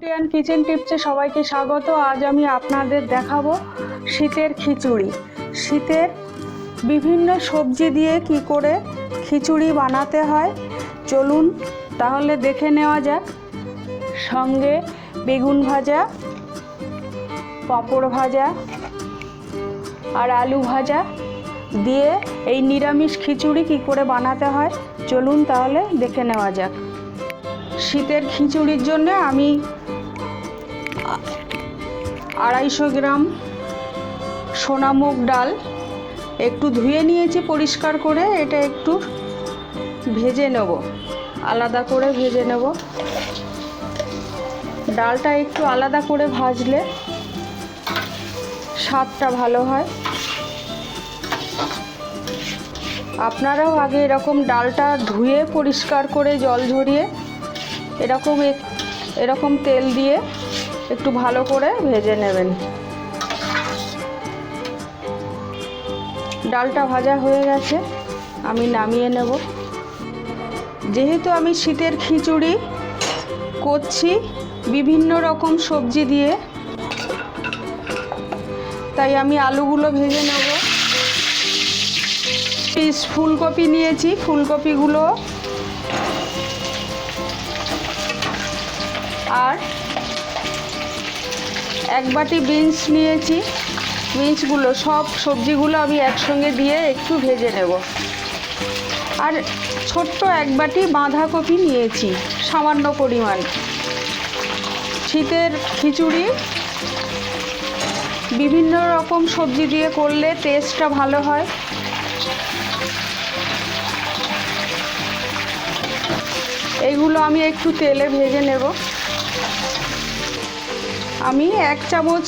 Indian kitchen টিপসে সবাইকে স্বাগত। আজ আমি আপনাদের দেখাবো শীতের খিচুড়ি। শীতের বিভিন্ন সবজি দিয়ে কি করে খিচুড়ি বানাতে হয় চলুন তাহলে দেখে নেওয়া যাক। সঙ্গে বেগুন ভাজা, পাঁপড় ভাজা আর আলু ভাজা দিয়ে এই নিরামিষ খিচুড়ি কি করে বানাতে হয় চলুন তাহলে দেখে নেওয়া যাক। শীতের খিচুড়ির জন্য আমি 250 গ্রাম সোনামুগ ডাল একটু ধুয়ে নিয়েছি পরিষ্কার করে। এটা একটু ভেজে নেব, আলাদা করে ভেজে নেব। ডালটা একটু আলাদা করে ভাজলে স্বাদটা ভালো হয়। আপনারাও আগে এরকম ডালটা ধুয়ে পরিষ্কার করে জল ঝরিয়ে এরকম তেল দিয়ে একটু ভালো করে ভেজে নেবেন। ডালটা ভাজা হয়ে গেছে, আমি নামিয়ে নেব। যেহেতু আমি শীতের খিচুড়ি করছি বিভিন্ন রকম সবজি দিয়ে, তাই আমি আলুগুলো ভেজে নেব। পিস ফুলকপি নিয়েছি, ফুলকপিগুলো আর 1 বাটি বিনস নিয়েছি। বিনসগুলো সব সবজিগুলো আমি একসঙ্গে দিয়ে একটু ভেজে নেব। আর ছোট্ট 1 বাটি বাঁধাকপি নিয়েছি সামান্য পরিমাণ। শীতের খিচুড়ি বিভিন্ন রকম সবজি দিয়ে করলে টেস্টটা ভালো হয়। এইগুলো আমি একটু তেলে ভেজে নেব। আমি 1 চামচ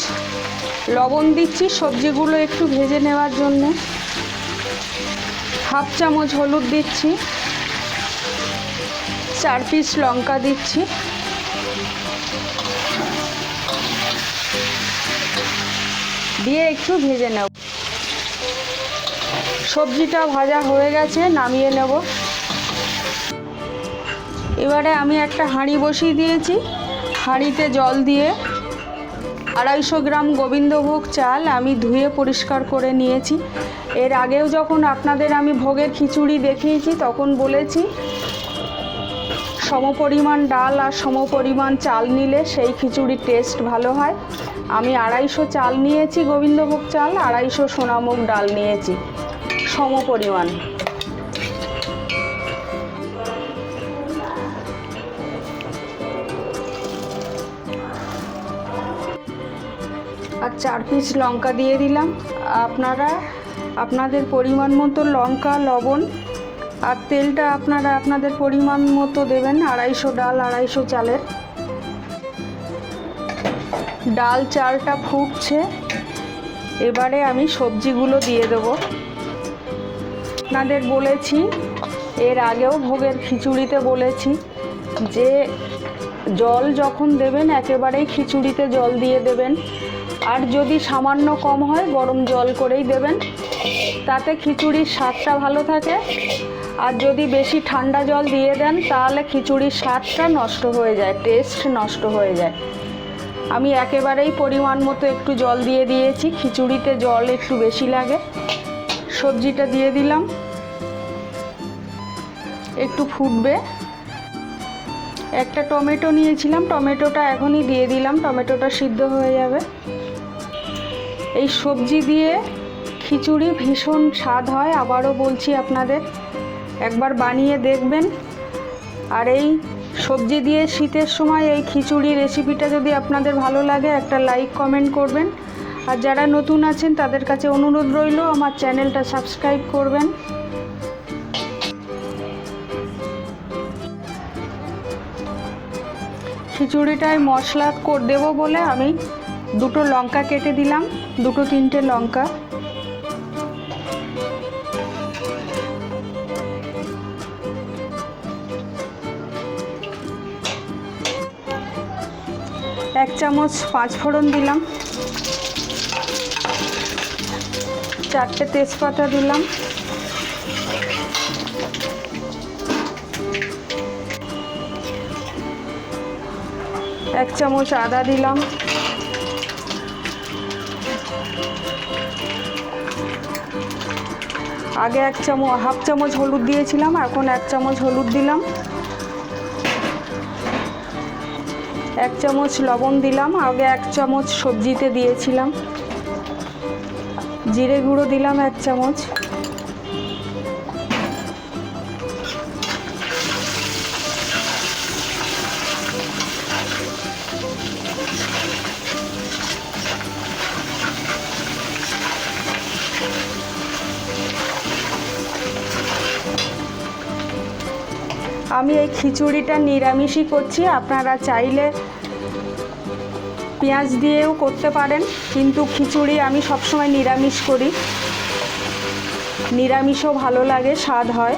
লবণ দিচ্ছি সবজিগুলো একটু ভেজে নেওয়ার জন্য। 1/2 চামচ হলুদ দিচ্ছি, 4 পিস লঙ্কা দিচ্ছি, দিয়ে একটু ভেজে নেব। সবজিটা ভাজা হয়ে গেছে, নামিয়ে নেব। এবারে আমি একটা হাঁড়ি বসিয়ে দিয়েছি। হাঁড়িতে জল দিয়ে 250 গ্রাম গোবিন্দভোগ চাল আমি ধুয়ে পরিষ্কার করে নিয়েছি। এর আগেও যখন আপনাদের আমি ভোগের খিচুড়ি দেখিয়েছি তখন বলেছি সমপরিমাণ ডাল আর সমপরিমাণ চাল নিলে সেই খিচুড়ির টেস্ট ভালো হয়। আমি 250 চাল নিয়েছি গোবিন্দভোগ চাল, 250 সোনামুগ ডাল নিয়েছি সমপরিমাণ। আর 4 পিস লঙ্কা দিয়ে দিলাম। আপনারা আপনাদের পরিমাণ মতো লঙ্কা, লবণ আর তেলটা আপনারা আপনাদের পরিমাণ মতো দেবেন। 250 ডাল, 250 চালের। ডাল চালটা ফুটছে, এবারে আমি সবজিগুলো দিয়ে দেব। আপনাদের বলেছি, এর আগেও ভোগের খিচুড়িতে বলেছি যে জল যখন দেবেন একেবারেই খিচুড়িতে জল দিয়ে দেবেন। আর যদি সামান্য কম হয় গরম জল করেই দেবেন, তাতে খিচুড়ির স্বাদটা ভালো থাকে। আর যদি বেশি ঠান্ডা জল দিয়ে দেন তাহলে খিচুড়ির স্বাদটা নষ্ট হয়ে যায়, টেস্ট নষ্ট হয়ে যায়। আমি একেবারেই পরিমাণ মতো একটু জল দিয়ে দিয়েছি, খিচুড়িতে জল একটু বেশি লাগে। সবজিটা দিয়ে দিলাম, একটু ফুটবে। একটা টমেটো নিয়েছিলাম, টমেটোটা এখনই দিয়ে দিলাম, টমেটোটা সিদ্ধ হয়ে যাবে। এই সবজি দিয়ে খিচুড়ি ভীষণ স্বাদ হয়। আবারও বলছি আপনাদের একবার বানিয়ে দেখবেন। আর এই সবজি দিয়ে শীতের সময় এই খিচুড়ি রেসিপিটা যদি আপনাদের ভালো লাগে একটা লাইক কমেন্ট করবেন। আর যারা নতুন আছেন তাদের কাছে অনুরোধ রইল আমার চ্যানেলটা সাবস্ক্রাইব করবেন। খিচুড়িটায় মশলা দেবো বলে আমি 2টো লঙ্কা কেটে দিলাম, 2-3টে লঙ্কা। এক চামচ 5 ফোড়ন দিলাম, 4টে তেজপাতা দিলাম, 1 1 চামচ আদা দিলাম, আগে হাফ চামচ হলুদ দিয়েছিলাম, এখন 1 চামচ হলুদ দিলাম, 1 চামচ লবণ দিলাম, আগে 1 চামচ সবজিতে দিয়েছিলাম, জিরে গুঁড়ো দিলাম 1 চামচ, আমি এই খিচুড়িটা নিরামিষই করছি, আপনারা চাইলে পেঁয়াজ দিয়েও করতে পারেন, কিন্তু খিচুড়ি আমি সবসময় নিরামিষ করি, নিরামিষও ভালো লাগে, স্বাদ হয়।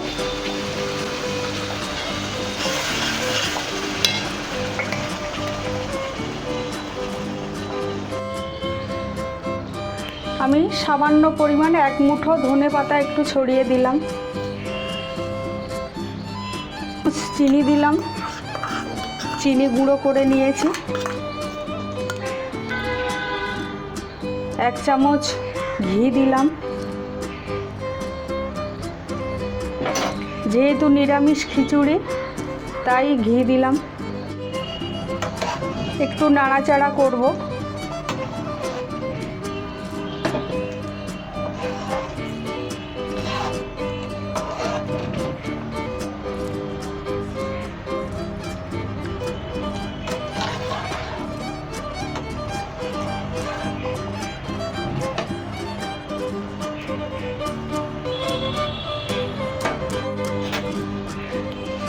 আমি সামান্য পরিমাণে 1 মুঠো ধনেপাতা একটু ছড়িয়ে দিলাম, চিনি দিলাম, চিনি গুঁড়ো করে নিয়েছি, 1 চামচ ঘি দিলাম, যেহেতু নিরামিষ খিচুড়ি তাই ঘি দিলাম, একটু নাড়াচাড়া করব।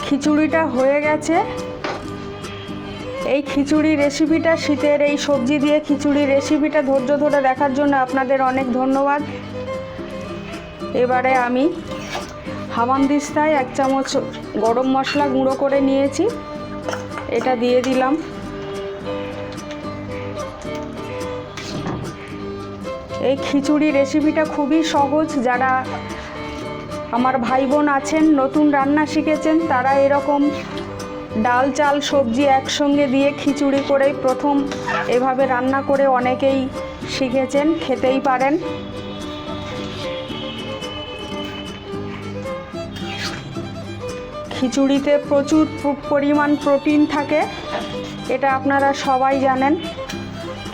খিচুড়িটা হয়ে গেছে। এই খিচুড়ি রেসিপিটা, শীতের এই সবজি দিয়ে খিচুড়ি রেসিপিটা ধৈর্য ধরে দেখার জন্য আপনাদের অনেক ধন্যবাদ। এবারে আমি হামানদিস্তায় 1 চামচ গরম মশলা গুঁড়ো করে নিয়েছি, এটা দিয়ে দিলাম। এই খিচুড়ি রেসিপিটা খুবই সহজ, যারা আমার ভাই বোন আছেন নতুন রান্না শিখেছেন তারা এরকম ডাল চাল সবজি একসঙ্গে দিয়ে খিচুড়ি করে প্রথম এভাবে রান্না করে অনেকেই শিখেছেন, খেতেই পারেন। খিচুড়িতে প্রচুর পরিমাণ প্রোটিন থাকে, এটা আপনারা সবাই জানেন।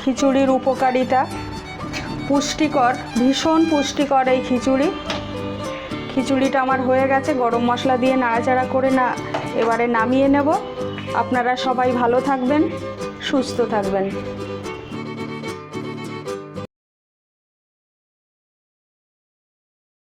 খিচুড়ির উপকারিতা পুষ্টিকর, ভীষণ পুষ্টিকর এই খিচুড়িটা আমার হয়ে গেছে। গরম মশলা দিয়ে নাড়াচাড়া করে এবারে নামিয়ে নেব। আপনারা সবাই ভালো থাকবেন, সুস্থ থাকবেন।